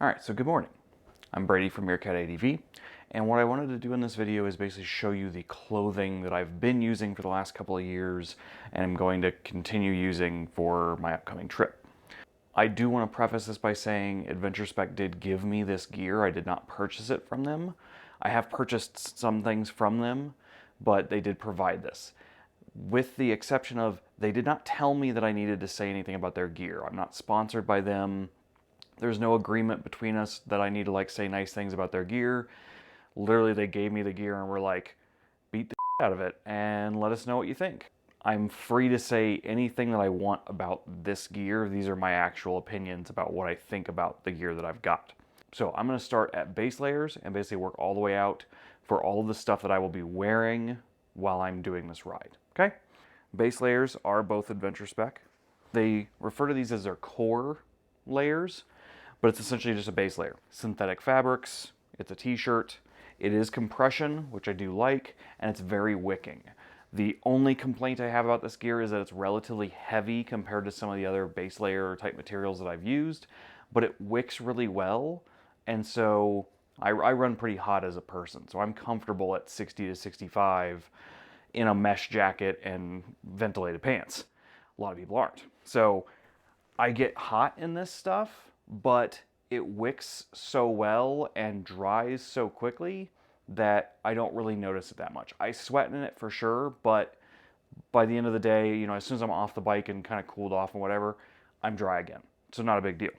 Alright, so good morning. I'm Brady from Meerkat ADV, and what I wanted to do in this video is basically show you the clothing that I've been using for the last couple of years and I'm going to continue using for my upcoming trip. I do want to preface this by saying Adventure Spec did give me this gear. I did not purchase it from them. I have purchased some things from them, but they did provide this. With the exception of, they did not tell me that I needed to say anything about their gear. I'm not sponsored by them. There's no agreement between us that I need to say nice things about their gear. Literally, they gave me the gear and were like, beat the out of it and let us know what you think. I'm free to say anything that I want about this gear. These are my actual opinions about what I think about the gear that I've got. So I'm going to start at base layers and basically work all the way out for all of the stuff that I will be wearing while I'm doing this ride. Okay? Base layers are both Adventure Spec. They refer to these as their core layers, but it's essentially just a base layer. Synthetic fabrics, it's a t-shirt, it is compression, which I do like, and it's very wicking. The only complaint I have about this gear is that it's relatively heavy compared to some of the other base layer type materials that I've used, but it wicks really well, and so I run pretty hot as a person, so I'm comfortable at 60 to 65 in a mesh jacket and ventilated pants. A lot of people aren't. So I get hot in this stuff, but it wicks so well and dries so quickly that I don't really notice it that much. I sweat in it for sure, but by the end of the day, as soon as I'm off the bike and kind of cooled off and whatever, I'm dry again. So not a big deal.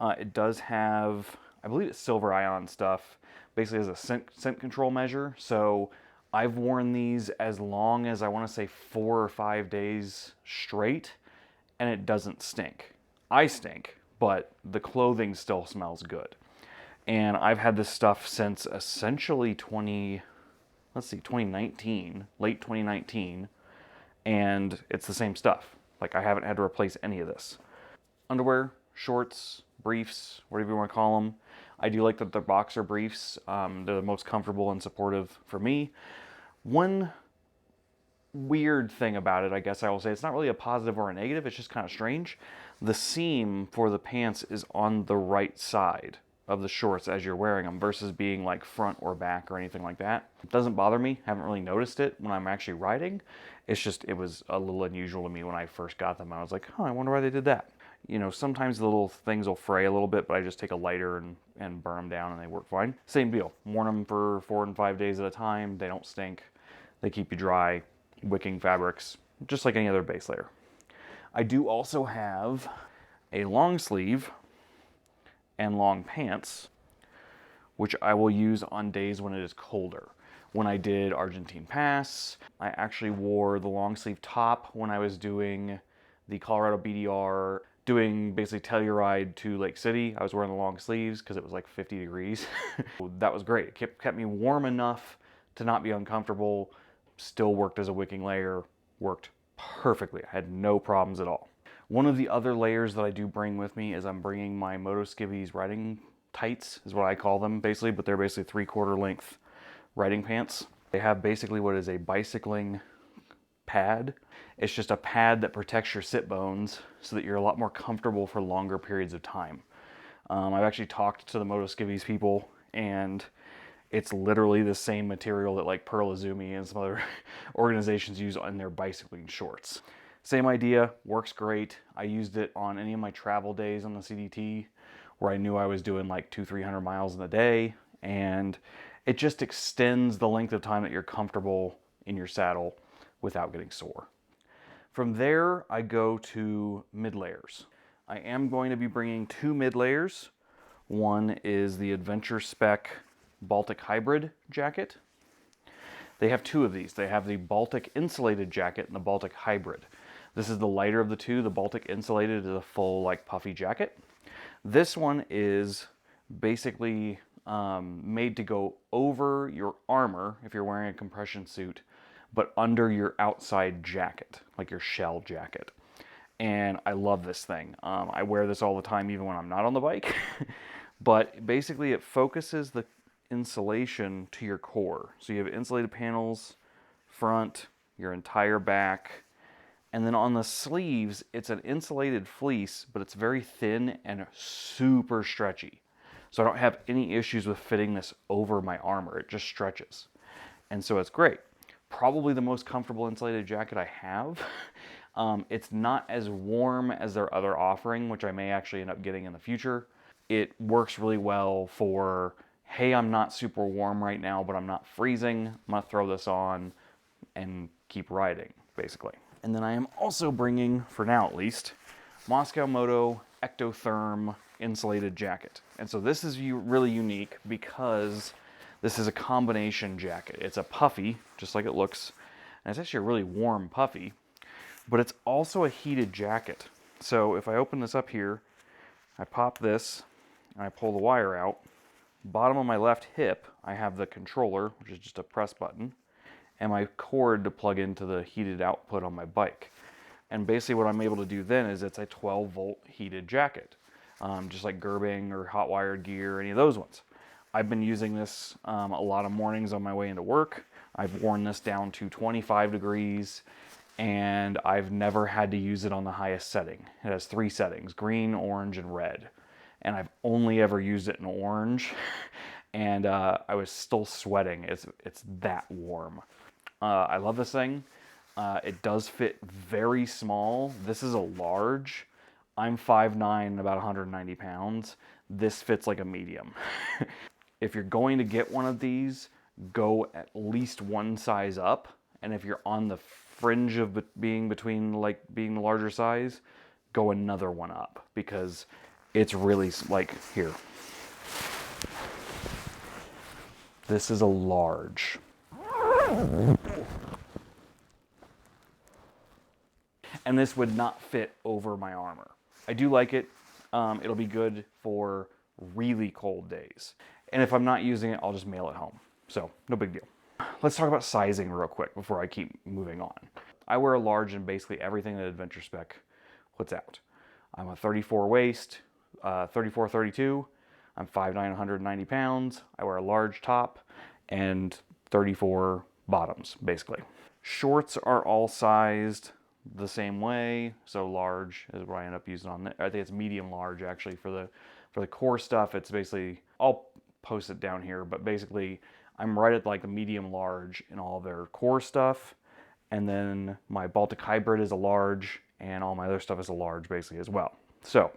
It does have, I believe it's silver ion stuff, basically as a scent control measure. So I've worn these as long as I want to say 4 or 5 days straight, and it doesn't stink. I stink, but the clothing still smells good. And I've had this stuff since essentially 2019, late 2019, and it's the same stuff. I haven't had to replace any of this. Underwear, shorts, briefs, whatever you want to call them. I do like that they're boxer briefs. They're the most comfortable and supportive for me. One weird thing about it, I guess I will say, it's not really a positive or a negative, it's just kind of strange. The seam for the pants is on the right side of the shorts as you're wearing them versus being front or back or anything like that. It doesn't bother me, haven't really noticed it when I'm actually riding. It's just, it was a little unusual to me when I first got them. I was like, I wonder why they did that. Sometimes the little things will fray a little bit, but I just take a lighter and burn them down and they work fine. Same deal, worn them for 4 and 5 days at a time. They don't stink, they keep you dry. Wicking fabrics, just like any other base layer. I do also have a long sleeve and long pants, which I will use on days when it is colder. When I did Argentine Pass, I actually wore the long sleeve top when I was doing the Colorado BDR, doing basically Telluride to Lake City. I was wearing the long sleeves because it was 50 degrees. That was great. It kept me warm enough to not be uncomfortable. Still worked as a wicking layer, worked perfectly. I had no problems at all. One of the other layers that I do bring with me is I'm bringing my Motoskivvies riding tights, is what I call them basically, but they're basically 3/4 length riding pants. They have basically what is a bicycling pad. It's just a pad that protects your sit bones so that you're a lot more comfortable for longer periods of time. I've actually talked to the Motoskivvies people, and it's literally the same material that Pearl Izumi and some other organizations use on their bicycling shorts. Same idea, works great. I used it on any of my travel days on the CDT where I knew I was doing 200-300 miles in a day, and it just extends the length of time that you're comfortable in your saddle without getting sore. From there, I go to mid layers. I am going to be bringing 2 mid layers. One is the Adventure Spec Baltic Hybrid jacket. They have 2 of these. They have the Baltic Insulated jacket and the Baltic Hybrid. This is the lighter of the 2. The Baltic Insulated is a full puffy jacket. This one is basically made to go over your armor if you're wearing a compression suit, but under your outside jacket, like your shell jacket. And I love this thing. I wear this all the time even when I'm not on the bike. But basically it focuses the insulation to your core. So you have insulated panels, front, your entire back, and then on the sleeves, it's an insulated fleece, but it's very thin and super stretchy. So I don't have any issues with fitting this over my armor. It just stretches. And so it's great. Probably the most comfortable insulated jacket I have. It's not as warm as their other offering, which I may actually end up getting in the future. It works really well for, hey, I'm not super warm right now, but I'm not freezing. I'm gonna throw this on and keep riding, basically. And then I am also bringing, for now at least, Moscow Moto Ectotherm insulated jacket. And so this is really unique because this is a combination jacket. It's a puffy, just like it looks, and it's actually a really warm puffy, but it's also a heated jacket. So if I open this up here, I pop this, and I pull the wire out. Bottom of my left hip, I have the controller, which is just a press button, and my cord to plug into the heated output on my bike. And basically what I'm able to do then is it's a 12-volt heated jacket, just like Gerbing or Hot Wired Gear, any of those ones. I've been using this a lot of mornings on my way into work. I've worn this down to 25 degrees, and I've never had to use it on the highest setting. It has 3 settings, green, orange, and red. And I've only ever used it in orange, and I was still sweating. It's that warm. I love this thing. It does fit very small. This is a large. I'm 5'9", about 190 pounds. This fits like a medium. If you're going to get one of these, go at least one size up. And if you're on the fringe of being between being the larger size, go another one up, because it's really like here. This is a large. And this would not fit over my armor. I do like it. It'll be good for really cold days. And if I'm not using it, I'll just mail it home. So no big deal. Let's talk about sizing real quick before I keep moving on. I wear a large in basically everything that Adventure Spec puts out. I'm a 34 waist, 34, 32. I'm 5'9", 190 pounds. I wear a large top and 34 bottoms, basically. Shorts are all sized the same way, so large is what I end up using on. I think it's medium large actually for the core stuff. It's basically, I'll post it down here, but basically I'm right at like the medium large in all their core stuff, and then my Baltic Hybrid is a large, and all my other stuff is a large basically as well. So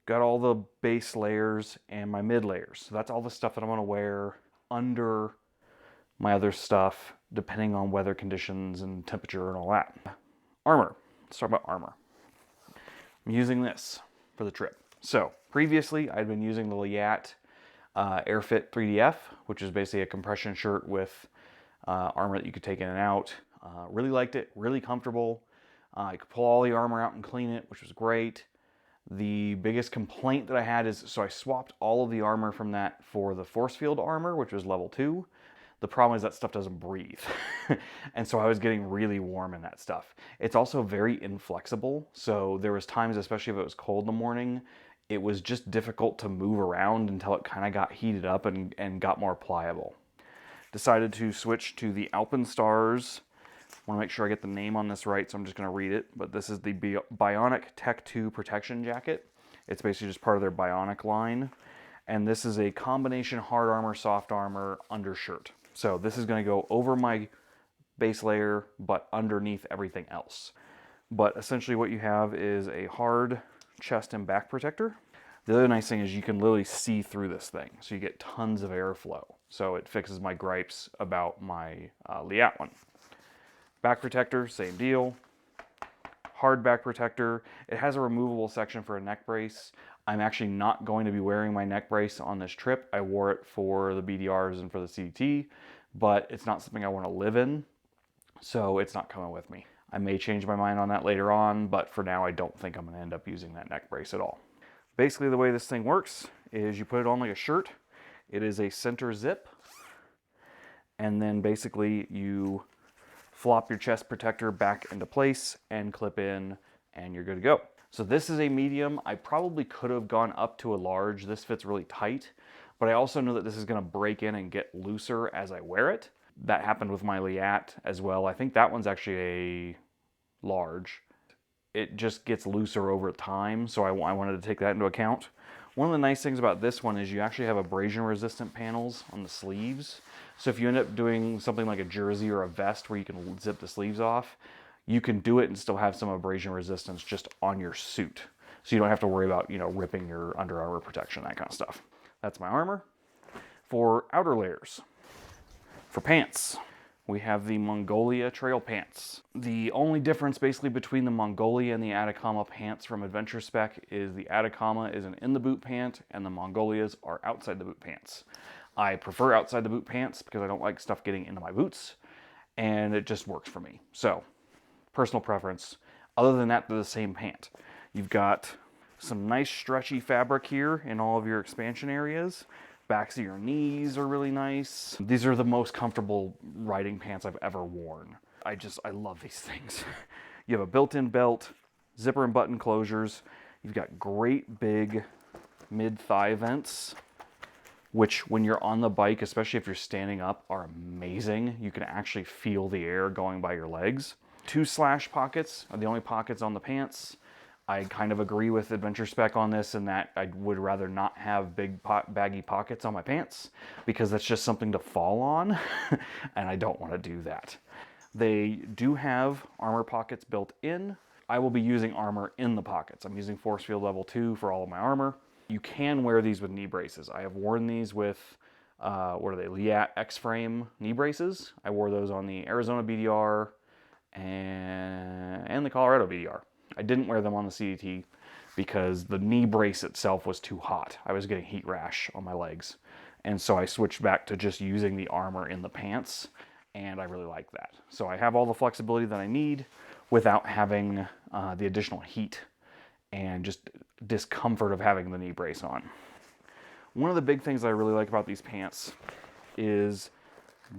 got all the base layers and my mid layers. So that's all the stuff that I'm gonna wear under my other stuff, depending on weather conditions and temperature and all that. Armor. Let's talk about armor. I'm using this for the trip. So previously I'd been using the Liat AirFit 3DF, which is basically a compression shirt with armor that you could take in and out. Really liked it, really comfortable. I could pull all the armor out and clean it, which was great. The biggest complaint that I had is, so I swapped all of the armor from that for the force field armor, which was level 2. The problem is that stuff doesn't breathe. And so I was getting really warm in that stuff. It's also very inflexible. So there was times, especially if it was cold in the morning, it was just difficult to move around until it kind of got heated up and got more pliable. Decided to switch to the Alpenstars. I want to make sure I get the name on this right, so I'm just going to read it. But this is the Bionic Tech 2 protection jacket. It's basically just part of their Bionic line. And this is a combination hard armor, soft armor undershirt. So this is going to go over my base layer, but underneath everything else. But essentially what you have is a hard chest and back protector. The other nice thing is you can literally see through this thing, so you get tons of airflow. So it fixes my gripes about my Liat one. Back protector, same deal. Hard back protector. It has a removable section for a neck brace. I'm actually not going to be wearing my neck brace on this trip. I wore it for the BDRs and for the CDT, but it's not something I want to live in, so it's not coming with me. I may change my mind on that later on, but for now I don't think I'm going to end up using that neck brace at all. Basically the way this thing works is you put it on like a shirt. It is a center zip, and then basically you flop your chest protector back into place and clip in, and you're good to go. So this is a medium. I probably could have gone up to a large. This fits really tight, but I also know that this is going to break in and get looser as I wear it. That happened with my Liat as well. I think that one's actually a large. It just gets looser over time, so I wanted to take that into account. One of the nice things about this one is you actually have abrasion resistant panels on the sleeves. So if you end up doing something like a jersey or a vest where you can zip the sleeves off, you can do it and still have some abrasion resistance just on your suit. So you don't have to worry about, ripping your Under Armour protection, that kind of stuff. That's my armor. For outer layers, for pants, we have the Mongolia trail pants. The only difference basically between the Mongolia and the Atacama pants from Adventure Spec is the Atacama is an in the boot pant and the Mongolias are outside the boot pants. I prefer outside the boot pants because I don't like stuff getting into my boots, and it just works for me. So, personal preference. Other than that, they're the same pant. You've got some nice stretchy fabric here in all of your expansion areas. Backs of your knees are really nice. These are the most comfortable riding pants I've ever worn. I love these things. You have a built-in belt, zipper and button closures. You've got great big mid-thigh vents, which when you're on the bike, especially if you're standing up, are amazing. You can actually feel the air going by your legs. 2 slash pockets are the only pockets on the pants. I kind of agree with Adventure Spec on this in that I would rather not have big baggy pockets on my pants because that's just something to fall on and I don't want to do that. They do have armor pockets built in. I will be using armor in the pockets. I'm using Force Field Level 2 for all of my armor. You can wear these with knee braces. I have worn these with, Leatt X-Frame knee braces. I wore those on the Arizona BDR and the Colorado BDR. I didn't wear them on the CDT because the knee brace itself was too hot. I was getting heat rash on my legs. And so I switched back to just using the armor in the pants, and I really like that. So I have all the flexibility that I need without having the additional heat and just discomfort of having the knee brace on. One of the big things that I really like about these pants is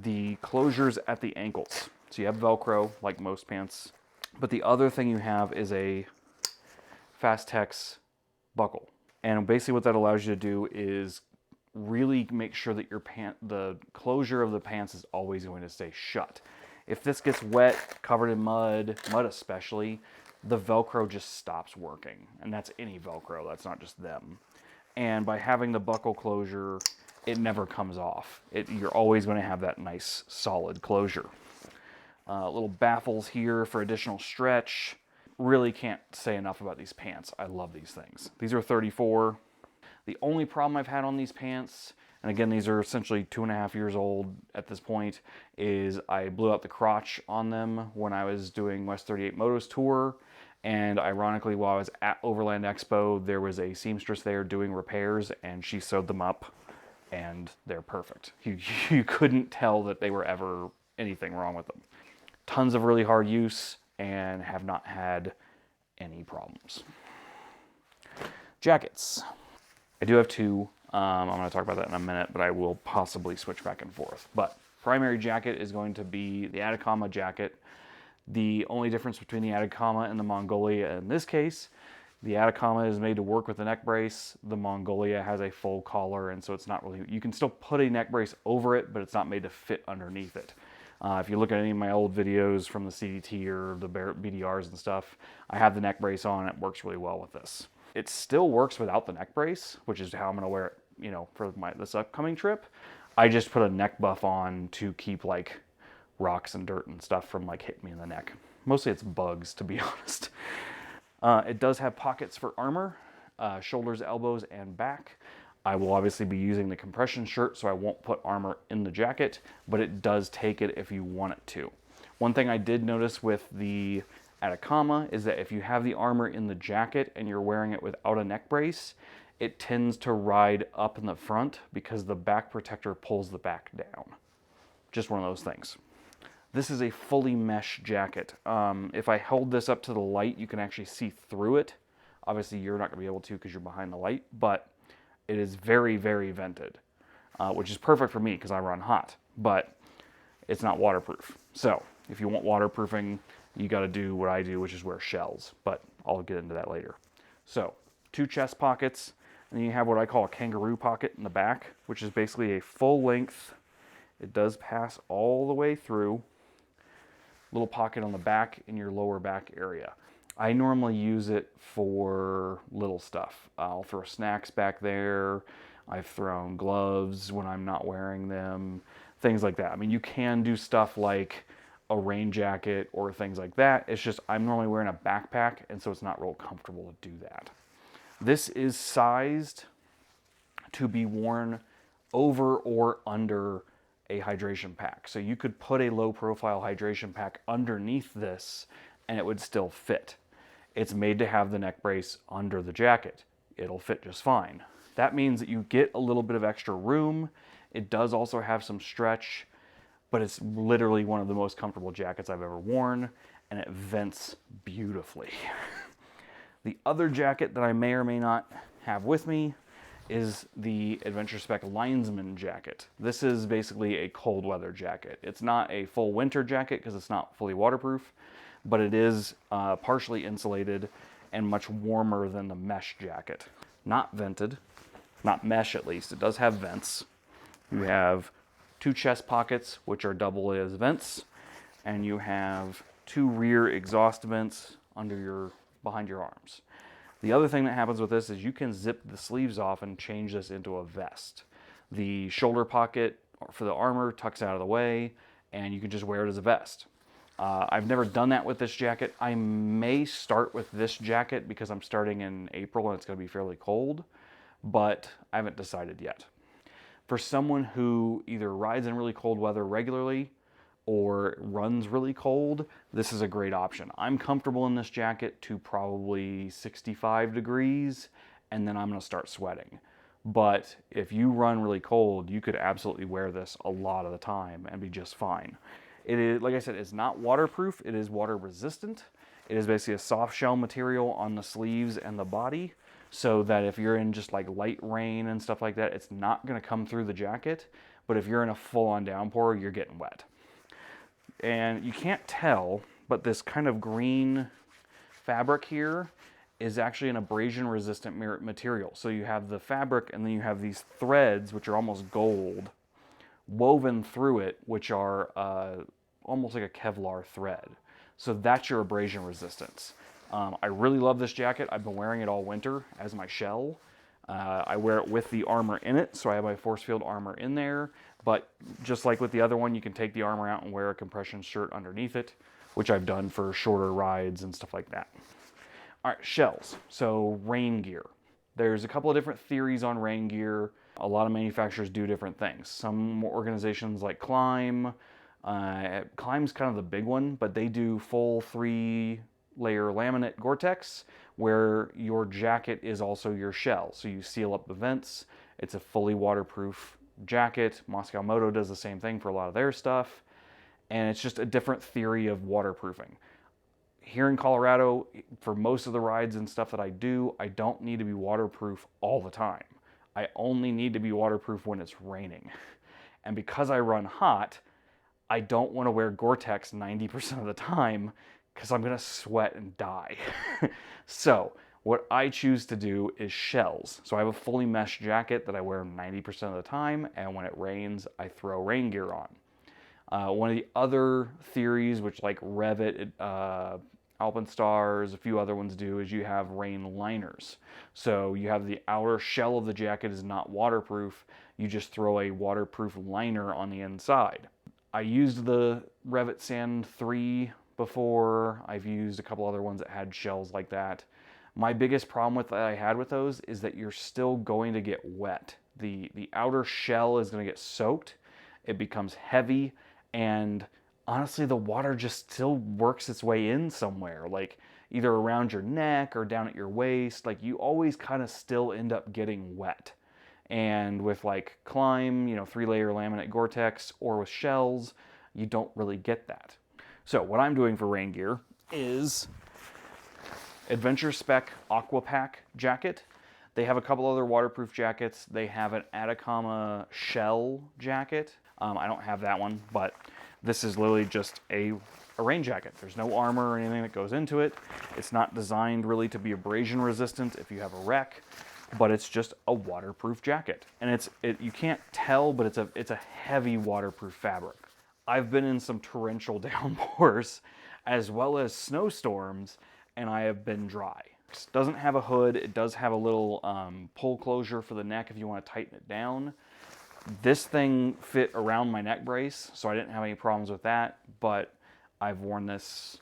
the closures at the ankles. So you have Velcro, like most pants, but the other thing you have is a Fastex buckle. And basically what that allows you to do is really make sure that the closure of the pants is always going to stay shut. If this gets wet, covered in mud especially, the Velcro just stops working. And that's any Velcro, that's not just them. And by having the buckle closure, it never comes off. You're always going to have that nice solid closure. Little baffles here for additional stretch. Really can't say enough about these pants. I love these things. These are 34. The only problem I've had on these pants, and again, these are essentially 2.5 years old at this point, is I blew out the crotch on them when I was doing West 38 Motos tour. And ironically, while I was at Overland Expo, there was a seamstress there doing repairs, and she sewed them up, and they're perfect. You couldn't tell that they were ever anything wrong with them. Tons of really hard use and have not had any problems. Jackets. I do have 2. I'm going to talk about that in a minute, but I will possibly switch back and forth. But primary jacket is going to be the Atacama jacket. The only difference between the Atacama and the Mongolia in this case, the Atacama is made to work with a neck brace. The Mongolia has a full collar, and so it's not really, you can still put a neck brace over it, but it's not made to fit underneath it. If you look at any of my old videos from the CDT or the BDRs and stuff, I have the neck brace on. It works really well with this. It still works without the neck brace, which is how I'm going to wear it, for this upcoming trip. I just put a neck buff on to keep like rocks and dirt and stuff from like hitting me in the neck. Mostly it's bugs, to be honest. It does have pockets for armor, shoulders, elbows, and back. I will obviously be using the compression shirt, so I won't put armor in the jacket, but it does take it if you want it to. One thing I did notice with the Atacama is that if you have the armor in the jacket and you're wearing it without a neck brace, it tends to ride up in the front because the back protector pulls the back down. Just one of those things. This is a fully mesh jacket. If I hold this up to the light, you can actually see through it. Obviously, you're not going to be able to because you're behind the light, but it is very, very vented, which is perfect for me because I run hot, but it's not waterproof. So if you want waterproofing, you got to do what I do, which is wear shells, but I'll get into that later. So 2 chest pockets, and then you have what I call a kangaroo pocket in the back, which is basically a full length. It does pass all the way through. Little pocket on the back in your lower back area. I normally use it for little stuff. I'll throw snacks back there. I've thrown gloves when I'm not wearing them, things like that. I mean, you can do stuff like a rain jacket or things like that. It's just I'm normally wearing a backpack, and so it's not real comfortable to do that. This is sized to be worn over or under a hydration pack. So you could put a low profile hydration pack underneath this and it would still fit. It's made to have the neck brace under the jacket. It'll fit just fine. That means that you get a little bit of extra room. It does also have some stretch, but it's literally one of the most comfortable jackets I've ever worn, and it vents beautifully. The other jacket that I may or may not have with me is the Adventure Spec Linesman jacket. This is basically a cold weather jacket. It's not a full winter jacket because it's not fully waterproof, but it is partially insulated and much warmer than the mesh jacket. Not vented, not mesh at least. It does have vents. You have 2 chest pockets, which are double as vents, and you have 2 rear exhaust vents behind your arms. The other thing that happens with this is you can zip the sleeves off and change this into a vest. The shoulder pocket for the armor tucks out of the way, and you can just wear it as a vest. I've never done that with this jacket. I may start with this jacket because I'm starting in April and it's going to be fairly cold, but I haven't decided yet. For someone who either rides in really cold weather regularly or runs really cold, this is a great option. I'm comfortable in this jacket to probably 65 degrees, and then I'm gonna start sweating. But if you run really cold, you could absolutely wear this a lot of the time and be just fine. It is, like I said, it's not waterproof, it is water resistant. It is basically a soft shell material on the sleeves and the body, so that if you're in just like light rain and stuff like that, it's not gonna come through the jacket, but if you're in a full-on downpour, you're getting wet. And you can't tell, but this kind of green fabric here is actually an abrasion resistant material. So you have the fabric and then you have these threads, which are almost gold, woven through it, which are almost like a Kevlar thread. So that's your abrasion resistance. I really love this jacket. I've been wearing it all winter as my shell. I wear it with the armor in it, so I have my force field armor in there. But just like with the other one, you can take the armor out and wear a compression shirt underneath it, which I've done for shorter rides and stuff like that. All right, shells. So rain gear. There's a couple of different theories on rain gear. A lot of manufacturers do different things. Some organizations like Klim. Klim's kind of the big one, but they do full 3-layer laminate Gore-Tex where your jacket is also your shell. So you seal up the vents. It's a fully waterproof jacket. Moscow Moto does the same thing for a lot of their stuff. And it's just a different theory of waterproofing. Here in Colorado, for most of the rides and stuff that I do, I don't need to be waterproof all the time. I only need to be waterproof when it's raining. And because I run hot, I don't want to wear Gore-Tex 90% of the time because I'm going to sweat and die. So what I choose to do is shells. So I have a fully mesh jacket that I wear 90% of the time, and when it rains, I throw rain gear on. One of the other theories, which like Revit, Alpenstars, a few other ones do, is you have rain liners. So you have the outer shell of the jacket is not waterproof. You just throw a waterproof liner on the inside. I used the Revit Sand 3 before. I've used a couple other ones that had shells like that. My biggest problem that I had with those is that you're still going to get wet. The outer shell is going to get soaked. It becomes heavy, and honestly, the water just still works its way in somewhere, like either around your neck or down at your waist. Like you always kind of still end up getting wet. And with like Klim, 3-layer laminate Gore-Tex, or with shells, you don't really get that. So what I'm doing for rain gear is Adventure Spec Aqua Pack jacket. They have a couple other waterproof jackets. They have an Atacama shell jacket. I don't have that one, but this is literally just a rain jacket. There's no armor or anything that goes into it. It's not designed really to be abrasion resistant if you have a wreck, but it's just a waterproof jacket. And you can't tell, but it's a heavy waterproof fabric. I've been in some torrential downpours as well as snowstorms, and I have been dry. It doesn't have a hood. It does have a little pull closure for the neck if you want to tighten it down. This thing fit around my neck brace, so I didn't have any problems with that, but I've worn this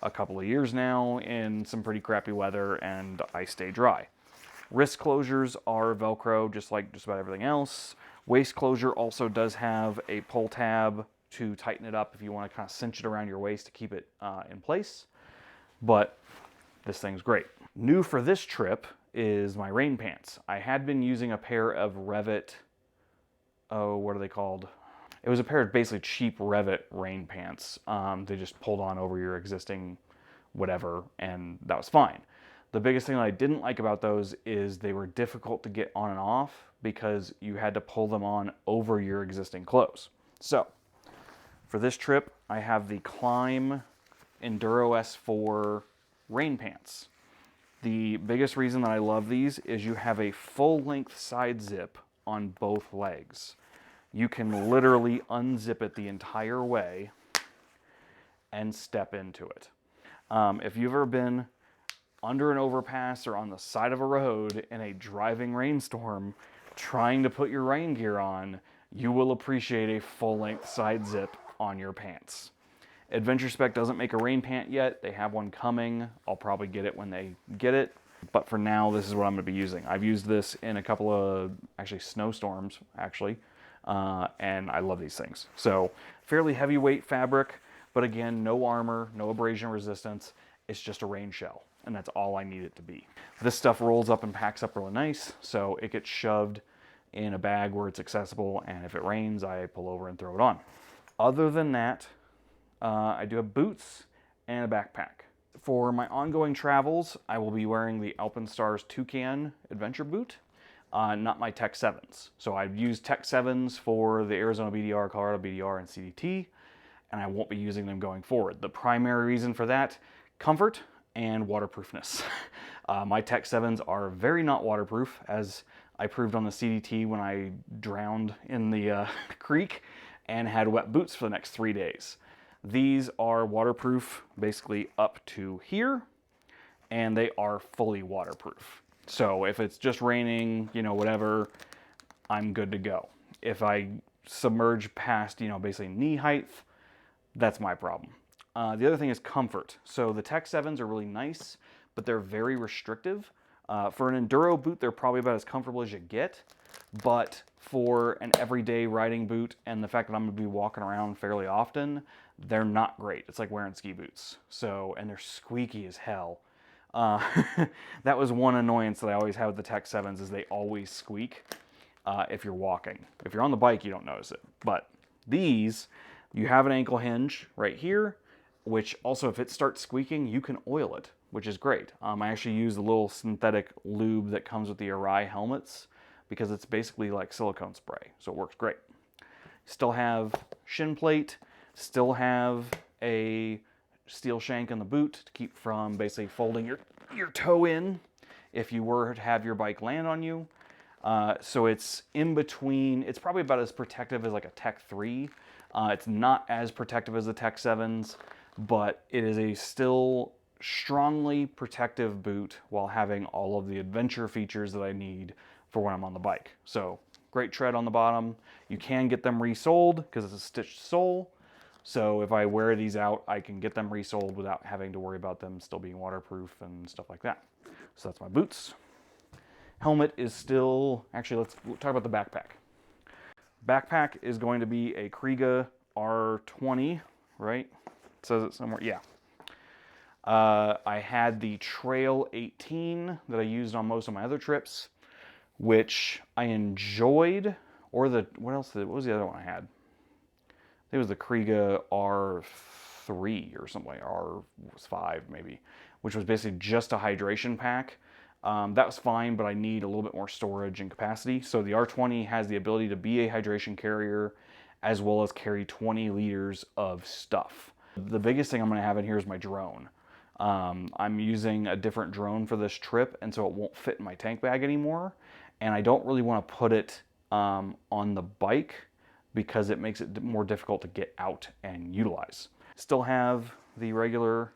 a couple of years now in some pretty crappy weather, and I stay dry. Wrist closures are Velcro, just like just about everything else. Waist closure also does have a pull tab to tighten it up if you want to kind of cinch it around your waist to keep it in place. But this thing's great. New for this trip is my rain pants. I had been using a pair of Revit, oh, what are they called? It was a pair of basically cheap Revit rain pants. They just pulled on over your existing whatever, and that was fine. The biggest thing that I didn't like about those is they were difficult to get on and off because you had to pull them on over your existing clothes. So, for this trip, I have the Klim Enduro S4 rain pants. The biggest reason that I love these is you have a full-length side zip on both legs. You can literally unzip it the entire way and step into it. If you've ever been under an overpass or on the side of a road in a driving rainstorm trying to put your rain gear on, you will appreciate a full-length side zip on your pants. Adventure Spec doesn't make a rain pant yet. They have one coming. I'll probably get it when they get it. But for now, this is what I'm going to be using. I've used this in a couple of, actually, snowstorms, actually. And I love these things. So, fairly heavyweight fabric, but again, no armor, no abrasion resistance. It's just a rain shell, and that's all I need it to be. This stuff rolls up and packs up really nice, so it gets shoved in a bag where it's accessible, and if it rains, I pull over and throw it on. Other than that, I do have boots and a backpack. For my ongoing travels, I will be wearing the Alpenstars Toucan Adventure Boot, not my Tech 7s. So I've used Tech 7s for the Arizona BDR, Colorado BDR, and CDT, and I won't be using them going forward. The primary reason for that, comfort and waterproofness. My Tech 7s are very not waterproof, as I proved on the CDT when I drowned in the creek and had wet boots for the next 3 days. These are waterproof basically up to here, and they are fully waterproof. So if it's just raining, you know, whatever, I'm good to go. If I submerge past, you know, basically knee height, that's my problem. The other thing is comfort. So the Tech 7s are really nice, but they're very restrictive. For an enduro boot, they're probably about as comfortable as you get. But for an everyday riding boot and the fact that I'm going to be walking around fairly often, they're not great. It's like wearing ski boots. So, and they're squeaky as hell. That was one annoyance that I always have with the Tech 7s is they always squeak if you're walking. If you're on the bike, you don't notice it. But these, you have an ankle hinge right here, which also if it starts squeaking, you can oil it, which is great. I actually use the little synthetic lube that comes with the Arai helmets because it's basically like silicone spray, so it works great. Still have shin plate, still have a steel shank in the boot to keep from basically folding your toe in if you were to have your bike land on you. So it's in between, it's probably about as protective as like a Tech 3. It's not as protective as the Tech 7s, but it is a still strongly protective boot while having all of the adventure features that I need for when I'm on the bike. So great tread on the bottom. You can get them resoled because it's a stitched sole. So if I wear these out, I can get them resoled without having to worry about them still being waterproof and stuff like that. So that's my boots. Helmet is still, actually let's talk about the backpack. Backpack is going to be a Kriega R20, right? It says it somewhere, yeah. I had the Trail 18 that I used on most of my other trips, which I enjoyed, or what was the other one I had? It was the Kriega R3 or something, R5 maybe, which was basically just a hydration pack. That was fine, but I need a little bit more storage and capacity. So the R20 has the ability to be a hydration carrier as well as carry 20 liters of stuff. The biggest thing I'm going to have in here is my drone. I'm using a different drone for this trip, and so it won't fit in my tank bag anymore. And I don't really want to put it on the bike because it makes it more difficult to get out and utilize. Still have the regular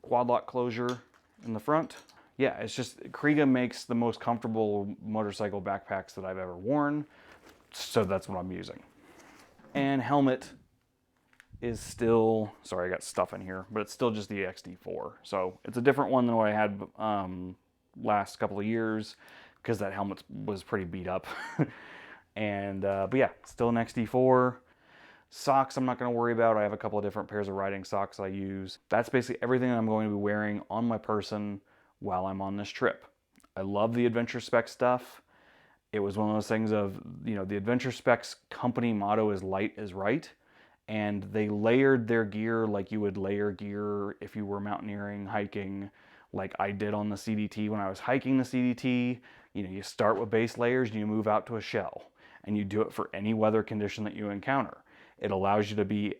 quad lock closure in the front. Yeah, it's just, Kriega makes the most comfortable motorcycle backpacks that I've ever worn, so that's what I'm using. And helmet is still, sorry I got stuff in here, but it's still just the XD4. So it's a different one than what I had last couple of years, because that helmet was pretty beat up. And but yeah, still an XD4. Socks I'm not going to worry about. I have a couple of different pairs of riding socks I use. That's basically everything I'm going to be wearing on my person while I'm on this trip. I love the Adventure Spec stuff. It was one of those things of, you know, the Adventure Specs company motto is light is right. And they layered their gear like you would layer gear if you were mountaineering, hiking, like I did on the CDT when I was hiking the CDT. You know, you start with base layers and you move out to a shell. And you do it for any weather condition that you encounter. It allows you to be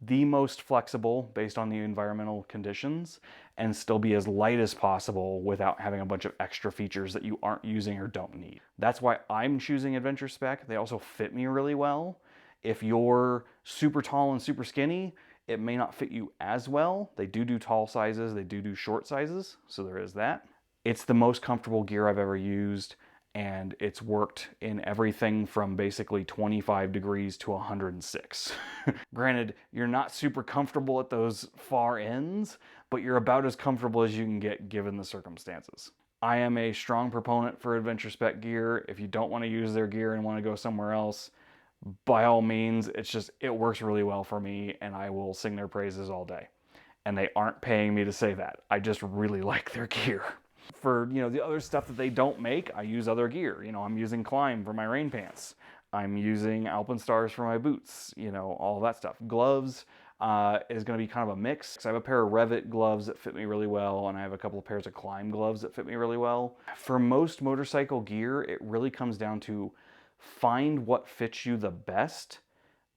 the most flexible based on the environmental conditions and still be as light as possible without having a bunch of extra features that you aren't using or don't need. That's why I'm choosing Adventure Spec. They also fit me really well. If you're super tall and super skinny, it may not fit you as well. They do tall sizes, they do short sizes, so there is that. It's the most comfortable gear I've ever used, and it's worked in everything from basically 25 degrees to 106. Granted, you're not super comfortable at those far ends, but you're about as comfortable as you can get given the circumstances. I am a strong proponent for Adventure Spec gear. If you don't want to use their gear and want to go somewhere else, by all means, it works really well for me, and I will sing their praises all day. And they aren't paying me to say that. I just really like their gear. For, you know, the other stuff that they don't make, I use other gear. You know, I'm using Klim for my rain pants. I'm using Alpenstars for my boots, you know, all that stuff. Gloves is going to be kind of a mix. I have a pair of Revit gloves that fit me really well, and I have a couple of pairs of Klim gloves that fit me really well. For most motorcycle gear, it really comes down to find what fits you the best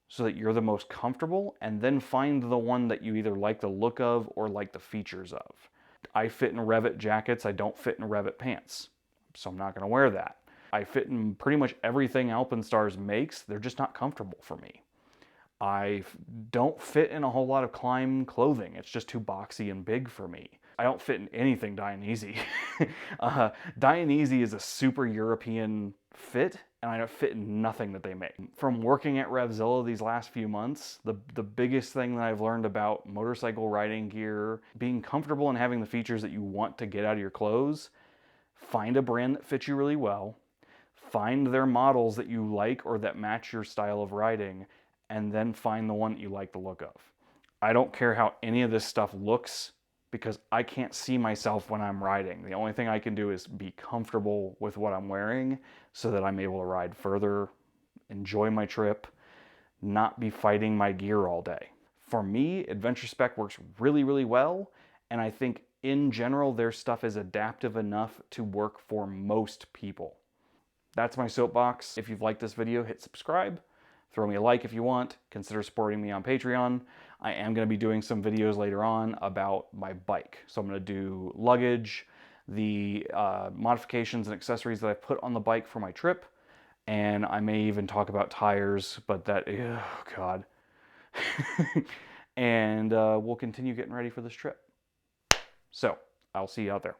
so that you're the most comfortable, and then find the one that you either like the look of or like the features of. I fit in Revit jackets, I don't fit in Revit pants, so I'm not going to wear that. I fit in pretty much everything Alpenstars makes, they're just not comfortable for me. I don't fit in a whole lot of Klim clothing, it's just too boxy and big for me. I don't fit in anything Dainese. Dainese is a super European fit, and I don't fit in nothing that they make. From working at Revzilla these last few months, the biggest thing that I've learned about motorcycle riding gear, being comfortable and having the features that you want to get out of your clothes, find a brand that fits you really well, find their models that you like or that match your style of riding, and then find the one that you like the look of. I don't care how any of this stuff looks, because I can't see myself when I'm riding. The only thing I can do is be comfortable with what I'm wearing so that I'm able to ride further, enjoy my trip, not be fighting my gear all day. For me, Adventure Spec works really, really well, and I think in general their stuff is adaptive enough to work for most people. That's my soapbox. If you've liked this video, hit subscribe. Throw me a like if you want. Consider supporting me on Patreon. I am going to be doing some videos later on about my bike. So I'm going to do luggage, the modifications and accessories that I put on the bike for my trip, and I may even talk about tires, but that, oh God. And we'll continue getting ready for this trip. So I'll see you out there.